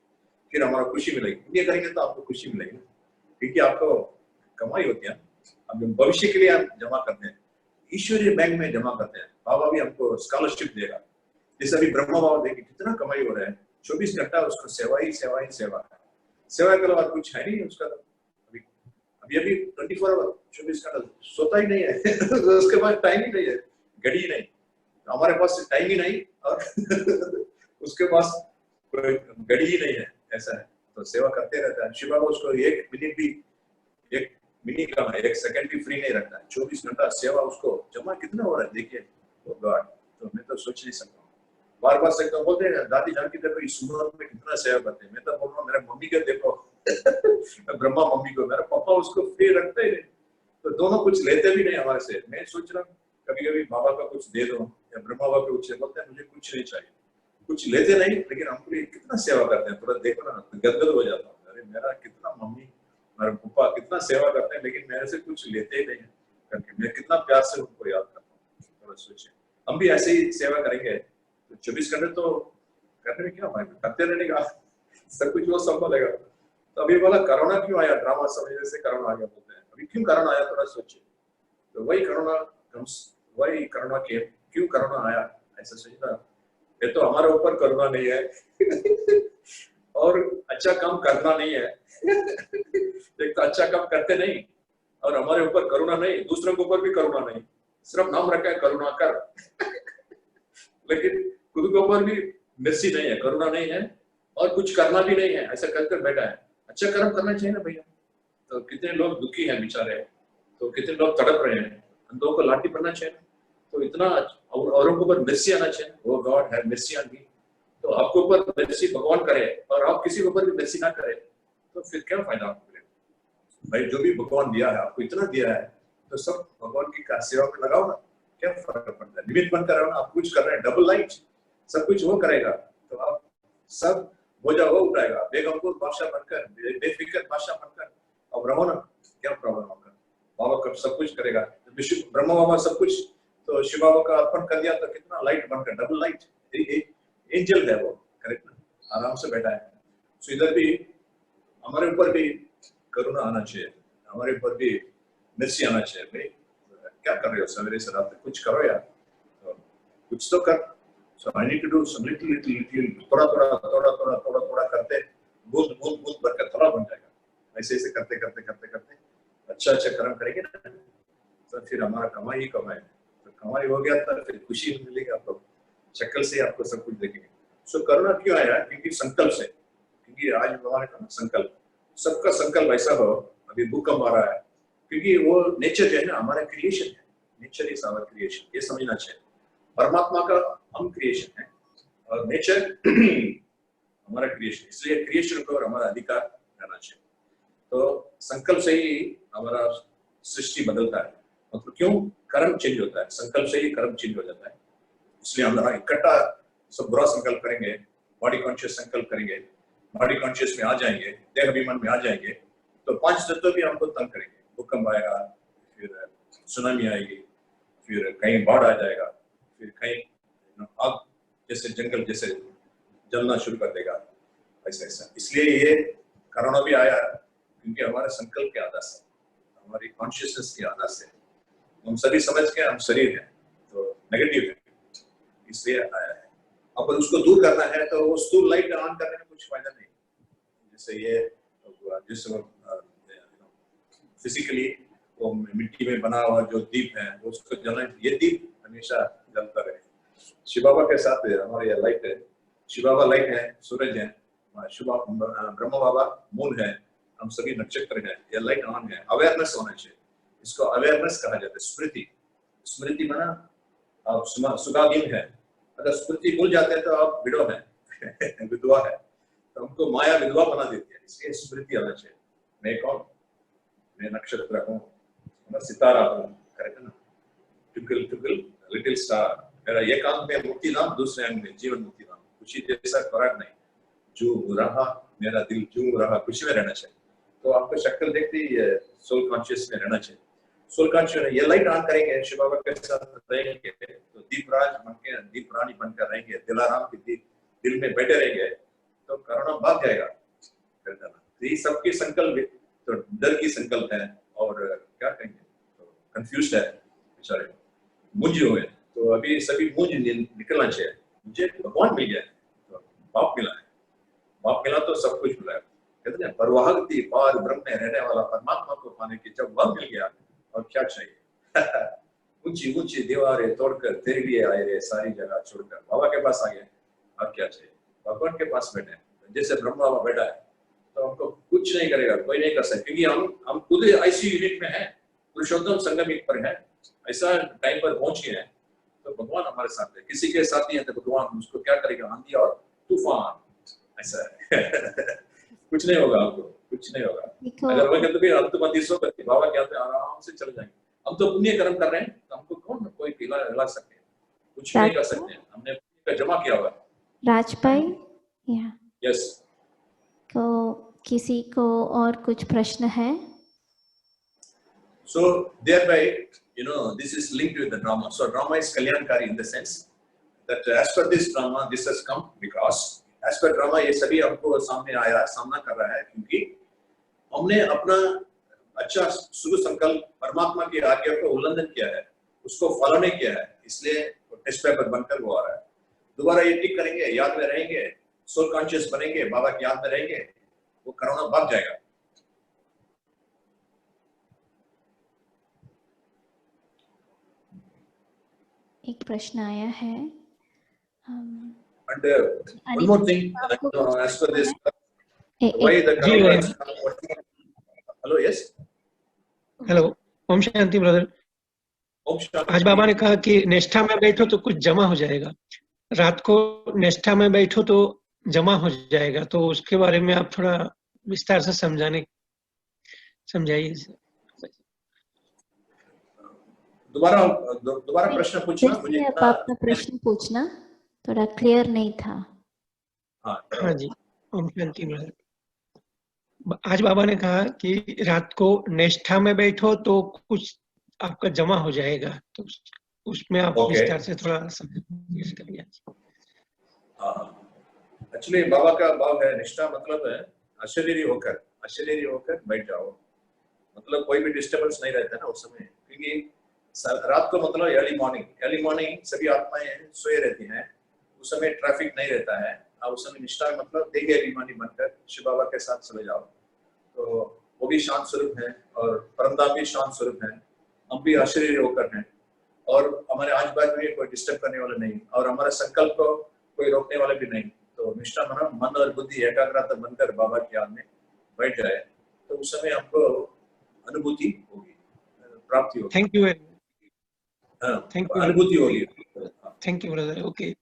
फिर हमारा खुशी मिलेगी। पुण्य करेंगे तो आपको खुशी मिलेगी, क्योंकि आपको कमाई होती है। अब भविष्य के लिए हम जमा करते हैं, ईश्वरीय बैंक में जमा करते हैं। बाबा भी हमको स्कॉलरशिप देगा। जैसे अभी ब्रह्मा बाबा देखिए कितना कमाई हो रहा है, 24 घंटा उसको सेवा ही सेवा ही सेवा है। सेवा के अलावा कुछ है नहीं उसका। अभी अभी 24 आवर 24 घंटा सोता ही नहीं है। उसके पास टाइम ही नहीं है, घड़ी ही नहीं। हमारे पास टाइम ही नहीं और उसके पास घड़ी ही नहीं है, ऐसा है। तो सेवा करते रहता है। शिव बाबा उसको एक मिनट का 1 सेकंड भी फ्री नहीं रखता है। 24 घंटा सेवा उसको जमा कितना हो रहा है देखिए। तो गॉड, तो मैं तो सोच नहीं सकता हूँ। बार बार से तो बोलते हैं दादी जान की देखो इस उम्र में कितना सेवा करते हैं। मैं तो बोल रहा हूँ मेरे मम्मी को देखो। ब्रह्मा मम्मी को, मेरा पापा उसको फ्री रखते ही नहीं, तो दोनों कुछ लेते भी नहीं हमारे से। मैं सोच रहा हूँ कभी कभी बाबा का कुछ दे दो या ब्रह्मा बाबा कुछ बोलते हैं मुझे कुछ नहीं चाहिए, कुछ लेते नहीं, लेकिन हमको कितना सेवा करते हैं। थोड़ा देखो ना, गदगद हो जाता हूँ। अरे मेरा कितना मम्मी और पापा कितना सेवा करते हैं, लेकिन मेरे से कुछ लेते ही नहीं करके मैं कितना प्यार से उनको याद करता हूँ। थोड़ा सोचिए, हम भी ऐसे ही सेवा करेंगे तो 24 घंटे तो करने में क्या फायदा, करते रहने का सब कुछ वो संभालेगा। तो अभी बोला कोरोना क्यों आया, ड्रामा समझने से कोरोना आ गया बोलते हैं। अभी क्यों कोरोना आया, थोड़ा सोचिए। तो वही कोरोना क्यों कोरोना आया, ऐसा सोचना। ये तो हमारे ऊपर कोरोना नहीं है। और अच्छा काम करना नहीं है। एक तो अच्छा काम करते नहीं, और हमारे ऊपर करुणा नहीं, दूसरों के ऊपर भी करुणा नहीं, सिर्फ नाम रखा है करुणा कर। लेकिन खुद के ऊपर भी मिर्सी नहीं है, करुणा नहीं है, और कुछ करना भी नहीं है, ऐसा करके बैठा है। अच्छा कर्म करना चाहिए ना भैया। तो कितने लोग दुखी हैं बेचारे, तो कितने लोग तड़प रहे हैं, हम लोगों को लाठी पड़ना चाहिए। तो इतना औरों के ऊपर मिर्सी आना चाहिए। वो गॉड है मिर्सी ऑन मी। तो आपके ऊपर मिर्सी भगवान करे और आप किसी के ऊपर भी मिर्सी ना करे, तो फिर क्या फायदा आपको? भाई जो भी भगवान दिया है आपको, इतना दिया है, तो सब भगवान की सेवा में लगाओ ना, क्या फर्क पड़ता है? निमित्त बनकर रहो ना, आप कुछ कर रहे हैं, डबल लाइट, सब कुछ वो करेगा, तो आप सब बोझा वो उठाएगा। बेगमपुर बादशाह बनकर, बेफिक्र बादशाह बनकर अब रहो ना, क्या प्रॉब्लम आपका? बाबा कब सब कुछ करेगा। ब्रह्मा बाबा सब कुछ तो शिव बाबा का अर्पण कर दिया, तो कितना लाइट बनकर, डबल लाइट, एंजल है वो, करेक्ट ना, आराम से बैठा है। तो इधर भी हमारे ऊपर भी करुणा आना चाहिए, हमारे ऊपर भी मिर्ची आना चाहिए। भाई क्या कर रहे हो सवेरे से रात तक, कुछ करो यार, तो कुछ तो कर। So I need to do some little थोड़ा करते, बूंद बूंद बूंद भरकर थोड़ा बन जाएगा। ऐसे ऐसे करते करते करते करते अच्छा कर्म करेंगे ना, तो फिर हमारा कमाई ही कमाई। तो कमाई हो गया तो फिर खुशी मिलेगी आपको, शक्ल से आपको सब कुछ देखेंगे। सो करुणा क्यों आया? क्योंकि संकल्प से, क्योंकि आज हमारे का संकल्प, सबका संकल्प ऐसा हो। अभी भूकंप आ रहा है, क्योंकि वो नेचर जो है ना, हमारा क्रिएशन है, नेचर इज आवर क्रिएशन, ये समझना चाहिए। परमात्मा का हम क्रिएशन है और नेचर हमारा क्रिएशन, इसलिए क्रिएशन को हमारा अधिकार रहना चाहिए। तो संकल्प से ही हमारा सृष्टि बदलता है। मतलब क्यों? कर्म चेंज होता है, संकल्प से ही कर्म चेंज हो जाता है। इसलिए हम इकट्ठा सब बुरा संकल्प करेंगे, बॉडी कॉन्शियस संकल्प करेंगे, बॉडी कॉन्शियस में आ जाएंगे, देह अभिमान में आ जाएंगे, तो पांच तत्व भी हमको तंग करेंगे। भूकंप आएगा, फिर सुनामी आएगी, फिर कहीं बाढ़ आ जाएगा, फिर कहीं आग जैसे जंगल जैसे जलना शुरू कर देगा, ऐसा ऐसा। इसलिए ये कोरोना भी आया क्योंकि हमारे संकल्प के आधार से, हमारी कॉन्शियसनेस के आधार से हम सभी समझ के हम शरीर है तो नेगेटिव है, इसलिए आया है। अब उसको दूर करना है तो वो स्थूल लाइट ऑन करने में कुछ फायदा नहीं। जैसे ये जिस फिजिकली वो मिट्टी में बना हुआ जो दीप है वो उसको जलाएं, ये दीप हमेशा जलता रहे। शिव बाबा के साथ हमारे ये लाइट है, शिव बाबा लाइट है, सूरज है, ब्रह्मा बाबा मून है, हम सभी नक्षत्र हैं, ये लाइट ऑन है। अवेयरनेस होना चाहिए, इसको अवेयरनेस कहा जाता है। स्मृति, स्मृति माना आप सुगाधीन है, अगर स्मृति भूल जाते हैं तो आप विडो है विधवा है, तो हमको माया विधवा बना देती है। इसलिए स्मृति आना चाहिए, मैं कौन, मैं नक्षत्र हूँ, मैं सितारा हूँ, करेक्ट ना, ट्विंकल ट्विंकल लिटिल स्टार, मेरा एक आंख में मुक्ति नाम, दूसरे आंख में जीवन मुक्ति नाम, खुशी जैसा फराक नहीं, जो रहा मेरा दिल जो रहा, खुशी में रहना चाहिए। तो आपको शक्ल देखते ही सोल कॉन्शियस में रहना चाहिए। सोल कॉन्शियस ये लाइट ऑन करेंगे, शिव बाबा के साथ रहेंगे तो दीपराज बनके, दीप रानी बनकर रहेंगे, दिलाराम के दीप दिल में बैठे रहेंगे तो कोरोना भाग जाएगा। तो ये सबके संकल्प, तो डर की संकल्प है और क्या कहेंगे, तो कंफ्यूज है बेचारे, मुझे हुए। तो अभी सभी मुझ निकलना चाहिए। मुझे भगवान मिल गया, तो बाप मिला है, बाप मिला तो सब कुछ मिला है। कहते हैं परवाहगति पार ब्रह्म में रहने वाला परमात्मा को पाने की जब वह मिल गया और क्या चाहिए। ऊंची ऊंची दीवारें तोड़कर तेरे लिए आए रे, सारी जगह छोड़कर बाबा के पास आ गए, अब क्या चाहिए? भगवान के पास बैठे, जैसे ब्रह्म बाबा बैठा है तो हमको कुछ नहीं करेगा, कोई नहीं कर सकता, क्योंकि हम खुद ऐसी यूनिट में है, पुरुषोत्तम संगम एक पर है, ऐसा टाइम पर पहुंच गए हैं। तो भगवान हमारे साथ है, किसी के साथ नहीं है तो भगवान उसको क्या करेगा, आंधी और तूफान, ऐसा है। कुछ नहीं होगा, हमको कुछ नहीं होगा। अगर वह कहते हम तो बंदिशों करके बाबा कहते हैं आराम से चले जाएंगे। हम तो पुण्य कर्म कर रहे हैं, तो हमको कौन कोई हिला सकते हैं, कुछ नहीं कर सकते हैं, हमने जमा किया हुआ। राजपाई, यस, तो किसी को और कुछ प्रश्न है? So thereby, this is linked with the drama. So drama is kalyankari in the sense that as per this drama, this has come because as per drama ये सभी हमको सामने आया, सामना कर रहा है, क्योंकि हमने अपना अच्छा शुभ संकल्प परमात्मा की आज्ञा को उल्लंघन किया है, उसको फॉलो नहीं किया है, इसलिए टेस्ट पेपर बनकर वो आ रहा है। दोबारा ये टिक करेंगे, याद में रहेंगे सोल कॉन्शियस बनेंगे, बाबा की याद में रहेंगे, वो कोरोना भाग जाएगा। एक प्रश्न आया है। And one more thing, as per this, why the corona is working? Hello, yes. Hello, Om Shanti brother. Om Shanti. आज बाबा ने कहा कि निष्ठा में बैठो तो कुछ जमा हो जाएगा, रात को निष्ठा में बैठो तो जमा हो जाएगा, तो उसके बारे में आप थोड़ा विस्तार से समझाइए। दोबारा प्रश्न पूछना मुझे। आप अपना प्रश्न पूछना, थोड़ा क्लियर नहीं था। हाँ जी, ओम शांति ब्रदर। आज बाबा ने कहा कि रात को निष्ठा में बैठो तो कुछ आपका जमा हो जाएगा, तो उसमें आप विस्तार से थोड़ा समझिए। एक्चुअली बाबा का भाव है, निष्ठा मतलब है अशरीरी होकर बैठ जाओ, मतलब कोई भी डिस्टर्बेंस नहीं रहता ना उस समय, क्योंकि रात को मतलब अर्ली मॉर्निंग सभी आत्माएं सोए रहती हैं, उस समय ट्रैफिक नहीं रहता है। अब उस समय निष्ठा में मतलब देगी अभिमानी बनकर शिव बाबा के साथ चले जाओ, तो वो भी शांत स्वरूप है और परमधाम भी शांत स्वरूप है, हम भी अशरीरी होकर हैं, और हमारे आज बाज में कोई डिस्टर्ब करने वाला नहीं, और हमारे संकल्प को कोई रोकने वाला भी नहीं। तो निष्ठा माना मन और बुद्धि एकाग्रता बनकर बाबा की याद में बैठ जाए, तो उस समय हमको अनुभूति होगी, प्राप्ति होगी। थैंक यू, अनुभूति होगी। Thank you brother. ओके।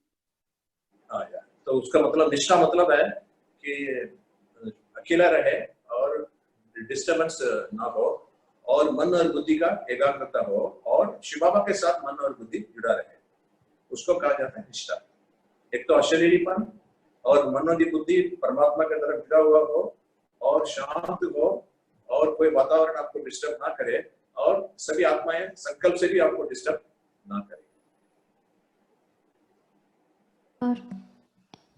तो उसका मतलब निष्ठा मतलब है कि अकेला रहे और डिस्टर्बेंस ना हो, और मन और बुद्धि का एकाग्रता हो, और शिव बाबा के साथ मन और बुद्धि जुड़ा रहे, उसको कहा जाता है निष्ठा। एक तो अशरीरीपन और मन और बुद्धि परमात्मा के तरफ जुड़ा हुआ हो और शांत हो, और कोई वातावरण आपको डिस्टर्ब ना करे, और सभी आत्माएं संकल्प से भी आपको डिस्टर्ब ना करे। और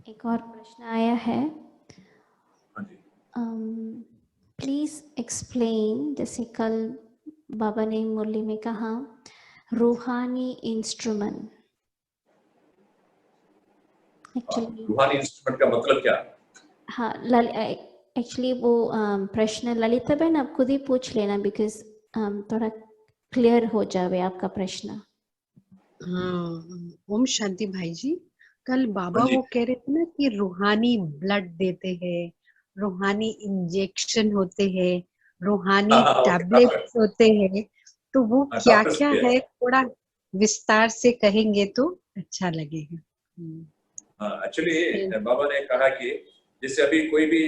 एक और प्रश्न आया है। प्लीज एक्सप्लेन, जैसे कल बाबा ने मुरली में कहा रूहानी इंस्ट्रूमेंट, एक्चुअली रूहानी इंस्ट्रूमेंट का मतलब क्या? हाँ, एक्चुअली वो प्रश्न ललिता बहन आप खुद ही पूछ लेना, बिकॉज थोड़ा क्लियर हो जाए आपका प्रश्न। ओम शांति भाई जी, कल बाबा वो कह रहे थे ना कि रूहानी ब्लड देते हैं, रूहानी इंजेक्शन होते हैं, रूहानी टैबलेट्स होते हैं, तो वो क्या क्या है थोड़ा विस्तार से कहेंगे तो अच्छा लगेगा। एक्चुअली बाबा ने कहा कि जैसे अभी कोई भी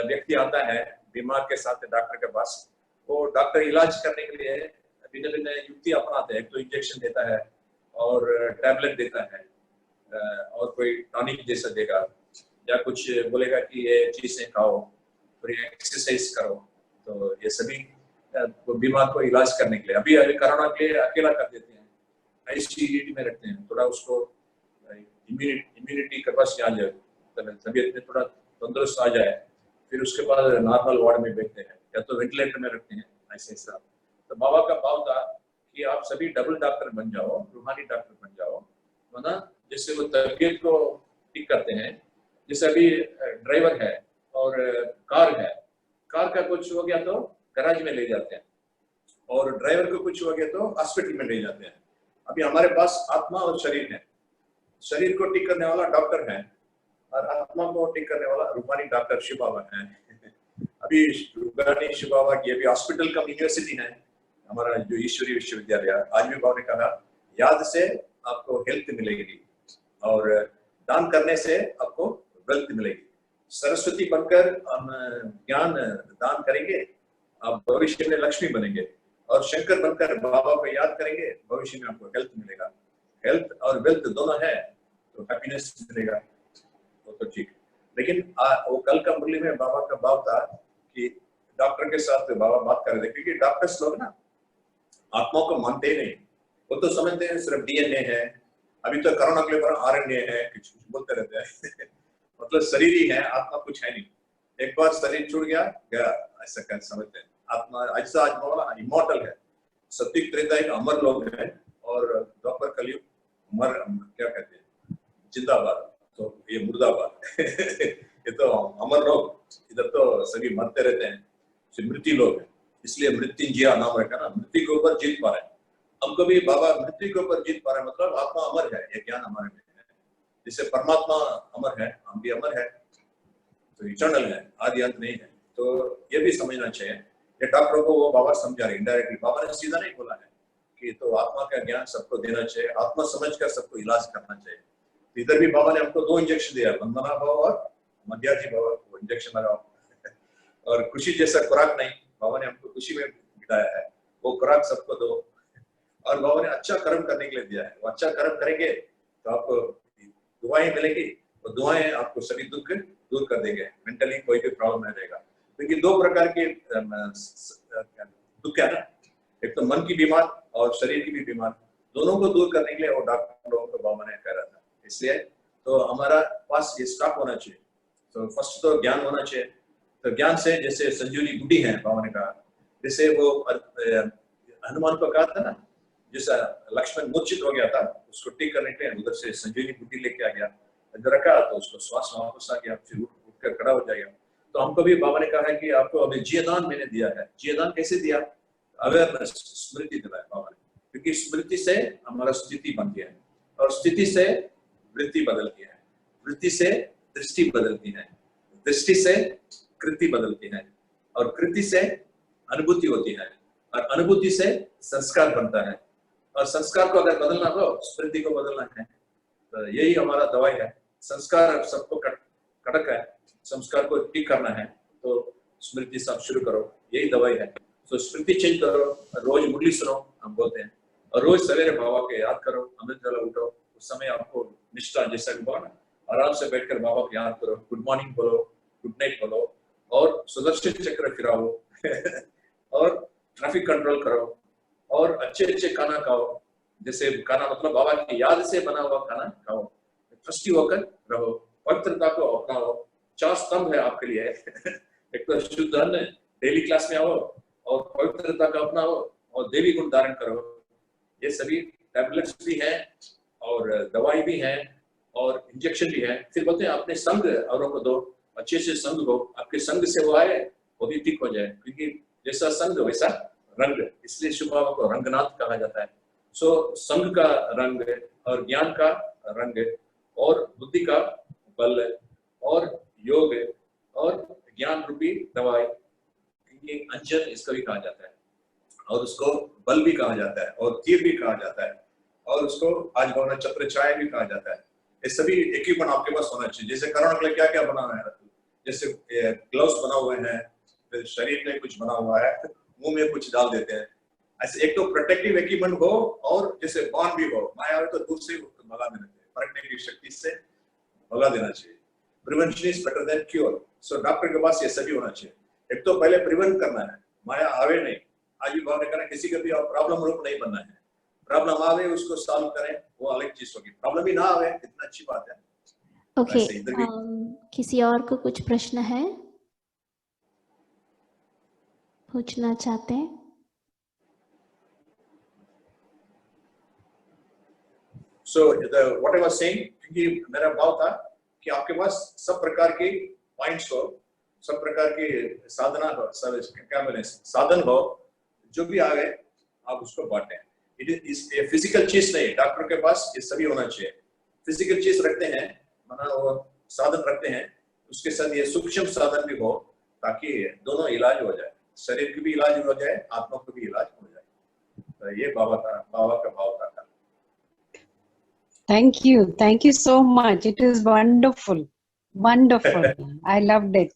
व्यक्ति आता है बीमार के साथ डॉक्टर के पास, वो डॉक्टर इलाज करने के लिए भिन्न भिन्न युक्ति अपनाते हैं। एक तो इंजेक्शन देता है और टैबलेट देता है, और कोई टॉनिक जैसा देगा, या कुछ बोलेगा कि ये चीजें खाओ, फिर एक्सरसाइज करो। तो ये सभी बीमार को इलाज करने के लिए, अभी कोरोना के लिए अकेला कर देते हैं, आईसीयू में रखते हैं, थोड़ा उसको इम्यूनिटी कैपेसिटी आ जाए, तबीयत में थोड़ा तंदुरुस्त आ जाए, फिर उसके बाद नॉर्मल वार्ड में भेजते हैं या तो वेंटिलेटर में रखते हैं, ऐसे सब। तो बाबा का भाव था कि आप सभी डबल डॉक्टर बन जाओ, रूहानी डॉक्टर बन जाओ, वरना जिससे वो तबीयत को ठीक करते हैं। जैसे अभी ड्राइवर है और कार है, कार का कुछ हो गया तो गैराज में ले जाते हैं, और ड्राइवर को कुछ हो गया तो हॉस्पिटल में ले जाते हैं। अभी हमारे पास आत्मा और शरीर है, शरीर को ठीक करने वाला डॉक्टर है और आत्मा को ठीक करने वाला रूहानी डॉक्टर शिव बाबा है। अभी रूहानी शिव बाबा की अभी हॉस्पिटल का यूनिवर्सिटी है हमारा जो ईश्वरीय विश्वविद्यालय। आज भी बाबा ने कहा याद से आपको हेल्थ मिलेगी और दान करने से आपको वेल्थ मिलेगी। सरस्वती बनकर हम ज्ञान दान करेंगे, आप भविष्य में लक्ष्मी बनेंगे, और शंकर बनकर बाबा को याद करेंगे, भविष्य में आपको हेल्थ मिलेगा। हेल्थ और वेल्थ दोनों है तो हैप्पीनेस मिलेगा, तो ठीक। लेकिन वो कल का मुरली में बाबा का भाव था कि डॉक्टर के साथ बाबा बात कर रहे थे, क्योंकि डॉक्टर्स लोग ना आत्माओं को मानते ही नहीं, वो तो समझते हैं सिर्फ डीएनए है, अभी तो कोरोना के लिए आरएनए है, कुछ बोलते रहते हैं। मतलब शरीर ही है, आत्मा कुछ है नहीं। एक बार शरीर छूट गया ऐसा कर समझते हैं। आत्मा ऐसा आत्मा वाला इमॉर्टल है, सत्युग त्रेता का अमर लोग है, और द्वापर कलयुग अमर क्या कहते हैं जिंदाबाद। तो ये मुर्दाबाद ये तो अमर लोग, इधर तो सभी मरते रहते हैं, मृत्यु लोग हैं, इसलिए मृत्युंजय नाम रखा ना, मृत्यु के ऊपर जीत पा रहे हैं हम। कभी बाबा मृत्यु के ऊपर जीत पा रहे हैं, मतलब आत्मा अमर है, ये ज्ञान हमारे में है। जिससे परमात्मा अमर है, हम भी अमर है, तो इटर्नल है, आदि अंत नहीं है। तो ये भी समझना चाहिए। ये डॉक्टरों को वो बाबा समझा रहे इनडायरेक्टली, बाबा ने सीधा नहीं बोला है कि तो आत्मा का ज्ञान सबको देना चाहिए, आत्मा समझकर सबको इलाज करना चाहिए। तो इधर भी बाबा ने हमको 2 इंजेक्शन दिया, वंदना भाव और मध्याजी भाव, वो इंजेक्शन लगाओ और खुशी जैसा खुराक नहीं, बाबा ने हमको खुशी में बिठाया है, वो खुराक सबको दो। और बाबा ने अच्छा कर्म करने के लिए दिया है, वो अच्छा कर्म करेंगे तो आपको दुआएं मिलेंगी, वो दुआएं आपको सभी दुख दूर कर देंगे, मेंटली कोई भी प्रॉब्लम नहीं रहेगा। क्योंकि 2 प्रकार के दुख है ना, एक तो मन की बीमार और शरीर की भी बीमार, दोनों को दूर करने के लिए वो डॉक्टर लोगों को बाबा ने कह रहा था। इसलिए तो हमारा पास ये स्टॉक होना चाहिए। तो फर्स्ट तो ज्ञान होना चाहिए। तो ज्ञान से जैसे संजीवनी बूटी है, बाबा ने कहा, जैसे वो हनुमान को कहा था ना, जैसा लक्ष्मण मूर्छित हो गया था, उसको ठीक करने के लिए उधर से संजीवनी बूटी लेके आ गया, इधर रखा तो उसको श्वास वापस आ गया, फिर उठकर खड़ा हो जाएगा। तो हमको भी बाबा ने कहा है कि आपको अभी जीवदान मैंने दिया है। जीवदान कैसे दिया? अवेयरनेस, स्मृति दिलाया बाबा ने, क्योंकि स्मृति से हमारा स्थिति बनती है और स्थिति से वृत्ति बदलती है, वृत्ति से दृष्टि बदलती है, दृष्टि से कृति बदलती है और कृति से अनुभूति होती है और अनुभूति से संस्कार बनता है और संस्कार को अगर बदलना हो स्मृति को बदलना है। तो यही हमारा दवाई है। संस्कार सबको कड़क है, संस्कार को ठीक करना है तो स्मृति सब शुरू करो, यही दवाई है। तो स्मृति चेंज करो, रोज मुरली सुनो हम बोलते हैं, और रोज सवेरे बाबा के याद करो, अमृत वेला उठो, उस समय आपको निष्ठा जैसा भी बोला, आराम से बैठकर बाबा को याद करो, गुड मॉर्निंग बोलो, गुड नाइट बोलो और सुदर्शन चक्र फिराओ और ट्रैफिक कंट्रोल करो और अच्छे अच्छे खाना खाओ। जैसे खाना मतलब बाबा की याद से बना हुआ खाना खाओ, ट्रस्टी होकर रहो, पवित्रता को अपनाओ। 4 स्तंभ है आपके लिए एक तो शुद्ध अन्न, डेली क्लास में आओ और पवित्रता का अपनाओ और देवी गुण धारण करो। ये सभी टैबलेट्स भी हैं और दवाई भी है और इंजेक्शन भी है। फिर बोलते हैं अपने संग औरों को दो, अच्छे से संग हो, आपके संग से वो आए वो भी ठीक हो जाए, क्योंकि जैसा संग वैसा रंग, इसलिए शुभ बाबा को रंगनाथ कहा जाता है। सो संग का रंग और ज्ञान का रंग और बुद्धि का बल और योग और ज्ञान रूपी दवाई, अंजन इसका भी कहा जाता है और उसको बल भी कहा जाता है और तीर भी कहा जाता है और उसको आज भावना चक्र छाया भी कहा जाता है। ये सभी इक्विपमेंट आपके पास होना चाहिए। जैसे कोरोना के लिए क्या क्या बना है, जैसे ग्लव्स बना हुए हैं, फिर शरीर में कुछ बना हुआ है, मुंह में कुछ डाल देते हैं। ऐसे एक तो प्रोटेक्टिव इक्विपमेंट हो और जैसे बॉन्ड भी हो, माया हो तो दूर से भगा देना चाहिए, फरकने की शक्ति से भगा देना चाहिए। Prevention is better than cure. So doctor के पास ये सभी होना चाहिए। एक तो पहले प्रिवेंट करना है, माया आवे नहीं। आज भी भाव ने कहना किसी का भी प्रॉब्लम रूप नहीं बनना है, प्रॉब्लम आवे उसको सॉल्व करें, वो अलग चीज होगी। प्रॉब्लम ही ना आवे इतना अच्छी बात है। ओके, किसी और को कुछ प्रश्न है, पूछना चाहते हैं? So what I was saying, क्योंकि मेरा भाव था कि आपके पास सब प्रकार के पॉइंट्स हो, सब प्रकार के साधना हो, क्या बोले साधन हो, जो भी आ गए आप उसको बांटें। ये फिजिकल चीज नहीं, डॉक्टर के पास ये सभी होना चाहिए। फिजिकल चीज रखते हैं, माना वो साधन रखते हैं, उसके साथ ये सूक्ष्म साधन भी हो ताकि दोनों इलाज हो जाए, शरीर की भी इलाज हो जाए, आत्मा को भी इलाज हो जाए। तो ये बाबा का भाव था। Thank you so much. It is wonderful. I loved it.